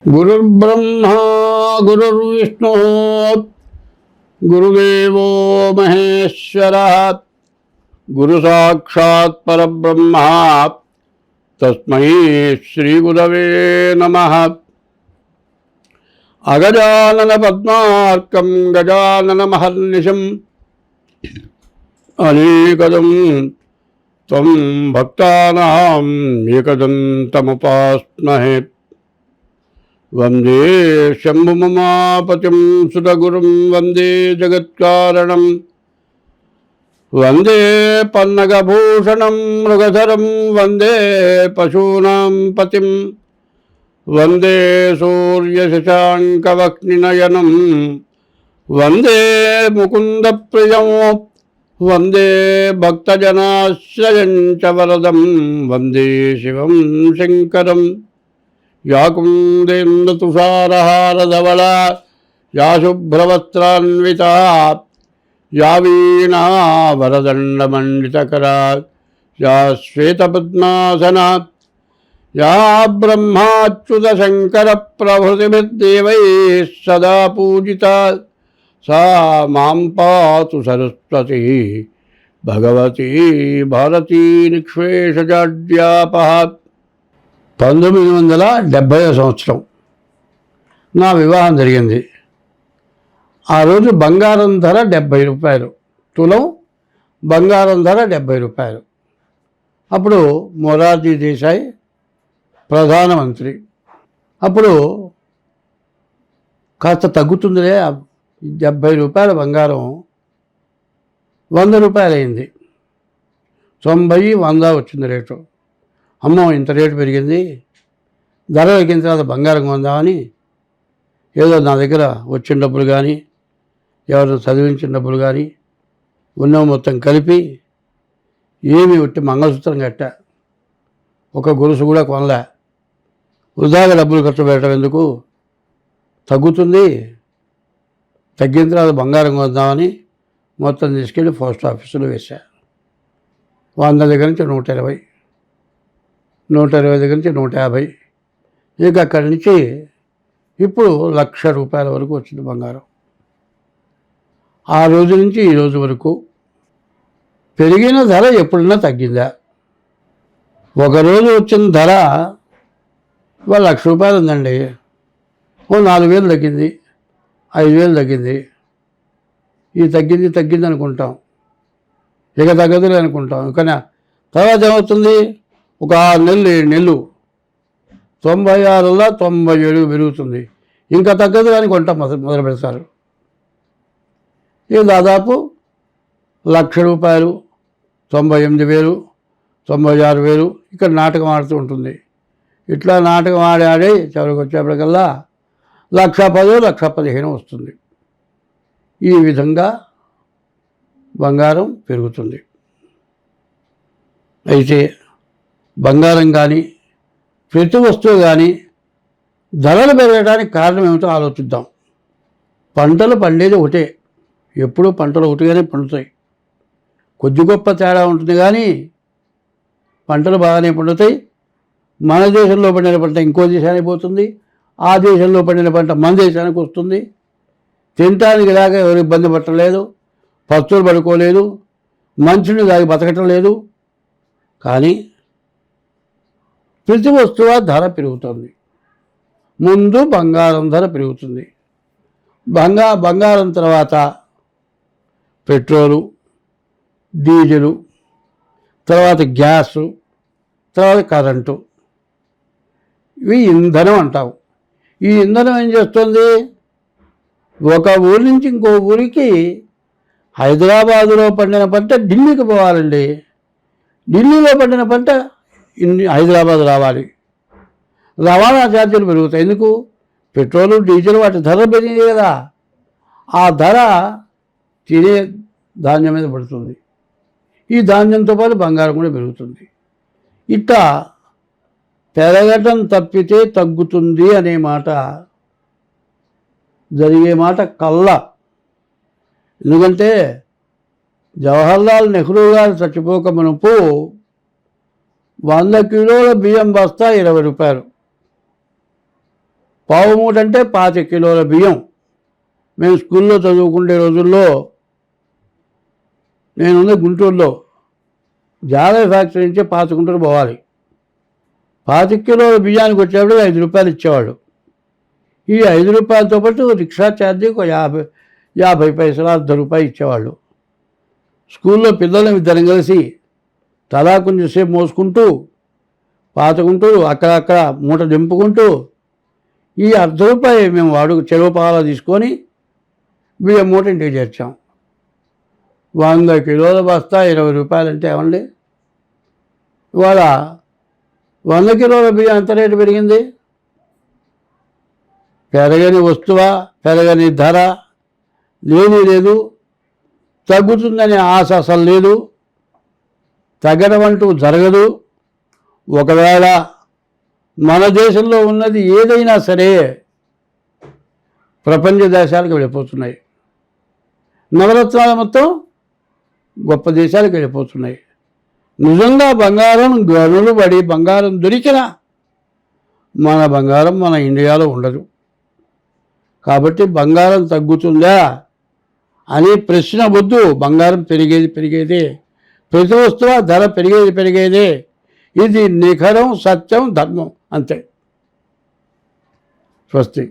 गुरुर्ब्रह्मा गुरुर्विष्णु गुरुदेवो महेश्वरः गुरु साक्षात् परब्रह्म तस्मै श्रीगुरवे नमः। अगजानन पद्मार्कं गजानन महर्निशम् अनेकदं त्वं भक्तानां एकदन्तमुपास्महे। वंदे शंभुममापतिं सुतगुरुं वंदे जगत्कारणं वंदे पन्नगभूषणं मृगधरं वंदे पशूनां पतिं वंदे सूर्यशशाङ्कवह्निनयनं वंदे मुकुन्दप्रियं वंदे भक्तजनाश्रयं च वरदं वंदे शिवं शङ्करम्। या कुन्देन्दुतुषारहारधवला या शुभ्रवस्त्रान्विता या वीणा वरदण्डमण्डितकरा या श्वेतपद्मासना या ब्रह्माच्युतशङ्करप्रभृतिभिर्देवैः सदा पूजिता सा मां पातु सरस्वती भगवती भारती निःशेषजाड्यापहा। 1970 సంవత్సరం నా వివాహం జరిగింది. ఆ రోజు బంగారం ధర 70 రూపాయలు, తులం బంగారం ధర 70 రూపాయలు. అప్పుడు మొరార్జీ దేశాయ్ ప్రధానమంత్రి. అప్పుడు కాస్త తగ్గుతుందిలే, 70 రూపాయల బంగారం 100 రూపాయలు అయింది. 90, 100 వచ్చింది రేటు. అమ్మో ఇంత రేటు పెరిగింది, ధర ఎక్కిన తర్వాత బంగారం కొందామని ఏదో నా దగ్గర వచ్చిన డబ్బులు కానీ ఎవరిని చదివించిన డబ్బులు కానీ ఉన్నవి మొత్తం కలిపి ఏమి ఒట్టి మంగళసూత్రం కట్టా, ఒక గొలుసు కూడా కొనలే. వృధాగా డబ్బులు ఖర్చు పెట్టడం ఎందుకు, తగ్గుతుంది, తగ్గిన తర్వాత బంగారం కొందామని మొత్తం తీసుకెళ్ళి పోస్ట్ ఆఫీసులో వేశా. 100 దగ్గర నుంచి 120, 120 దగ్గర నుంచి 150, ఇక అక్కడి నుంచి ఇప్పుడు 1,00,000 రూపాయల వరకు వచ్చింది బంగారం. ఆ రోజు నుంచి ఈ రోజు వరకు పెరిగిన ధర ఎప్పుడన్నా తగ్గిందా? ఒకరోజు వచ్చిన ధర ఇవాళ 1,00,000 రూపాయలు ఉందండి, ఓ 4,000 తగ్గింది, 5,000 తగ్గింది. ఇది తగ్గింది అనుకుంటాం, ఇక తగ్గదులే అనుకుంటాం. కానీ తర్వాత ఏమవుతుంది, ఒక 6 నెలలు 7 నెలలు 96లా 97 పెరుగుతుంది, ఇంకా తగ్గదు కానీ కొంట మొదలు పెడతారు. ఇది దాదాపు 1,00,000 రూపాయలు, 98,000, 96,000 ఇక్కడ నాటకం ఆడుతూ ఉంటుంది. ఇట్లా నాటకం ఆడి చివరికి వచ్చేప్పటికల్లా 1,10,000, 1,15,000 వస్తుంది. ఈ విధంగా బంగారం పెరుగుతుంది. అయితే బంగారం కానీ ప్రతి వస్తువు కానీ ధరలు పెరగడానికి కారణం ఏమిటో ఆలోచిద్దాం. పంటలు పండేది ఒకటే, ఎప్పుడూ పంటలు ఒకటిగానే పండుతాయి. కొద్ది గొప్ప తేడా ఉంటుంది కానీ పంటలు బాగానే పండుతాయి. మన దేశంలో పండిన పంట ఇంకో దేశానికి పోతుంది, ఆ దేశంలో పండిన పంట మన దేశానికి వస్తుంది. తినటానికి దాకా ఎవరు ఇబ్బంది పట్టలేదు, పస్తులు పడుకోలేదు, మంచిని దాగి బతకటం లేదు. కానీ ప్రతి వస్తువు ధర పెరుగుతుంది. ముందు బంగారం ధర పెరుగుతుంది, బంగారం తర్వాత పెట్రోలు, డీజిలు, తర్వాత గ్యాసు, తర్వాత కరెంటు, ఇవి ఇంధనం అంటావు. ఈ ఇంధనం ఏం చేస్తుంది, ఒక ఊరి నుంచి ఇంకో ఊరికి హైదరాబాదులో పండిన పంట ఢిల్లీకి పోవాలండి, ఢిల్లీలో పండిన పంట హైదరాబాద్ రావాలి. రవాణా ఛార్జీలు పెరుగుతాయి. ఎందుకు, పెట్రోలు డీజిల్ వాటి ధర పెరిగింది కదా, ఆ ధర తినే ధాన్యం మీద పడుతుంది. ఈ ధాన్యంతో పాటు బంగారం కూడా పెరుగుతుంది. ఇట్లా పెరగటం తప్పితే తగ్గుతుంది అనే మాట జరిగే మాట కల్లా. ఎందుకంటే జవహర్లాల్ నెహ్రూ గారు చచ్చిపోక మునుపు 100 కిలోల బియ్యం బస్తా 20 రూపాయలు, పావు మూట అంటే 25 కిలోల బియ్యం. మేము స్కూల్లో చదువుకునే రోజుల్లో నేనున్న గుంటూరులో జాలే ఫ్యాక్టరీ నుంచి 5 గుంటలు పోవాలి. 25 కిలోల బియ్యానికి వచ్చేప్పుడు 5 రూపాయలు ఇచ్చేవాళ్ళు. ఈ 5 రూపాయలతో పాటు రిక్షా ఛార్జీ ఒక 50 పైసలు, ₹1 ఇచ్చేవాళ్ళు. స్కూల్లో పిల్లలు ఇద్దరం కలిసి తలా కొంచెంసేపు మోసుకుంటూ 5 గుంటలు అక్కడక్కడ మూట దింపుకుంటూ ఈ ₹1 మేము చెరువు పాల తీసుకొని బియ్యం మూట ఇంటికి చేర్చాం. 100 కిలోల బస్తా ₹20 అంటే ఏమండి? ఇవాళ 100 కిలోల బియ్యం ఎంత రేటు పెరిగింది? పెరగని వస్తువా, పెరగని ధర లేదు. తగ్గుతుందనే ఆశ అసలు లేదు. తగ్గడం అంటూ జరగదు. ఒకవేళ మన దేశంలో ఉన్నది ఏదైనా సరే ప్రపంచ దేశాలకు వెళ్ళిపోతున్నాయి. నవరత్నాలు మొత్తం గొప్ప దేశాలకు వెళ్ళిపోతున్నాయి. నిజంగా బంగారం గనులు పడి బంగారం దొరికినా మన బంగారం మన ఇండియాలో ఉండదు. కాబట్టి బంగారం తగ్గుతుందా అనే ప్రశ్న వద్దు. బంగారం పెరిగేదే. ప్రతి వస్తువు ధర పెరిగేదే. ఇది నిఖరం, సత్యం, ధర్మం అంతే. స్వస్తి.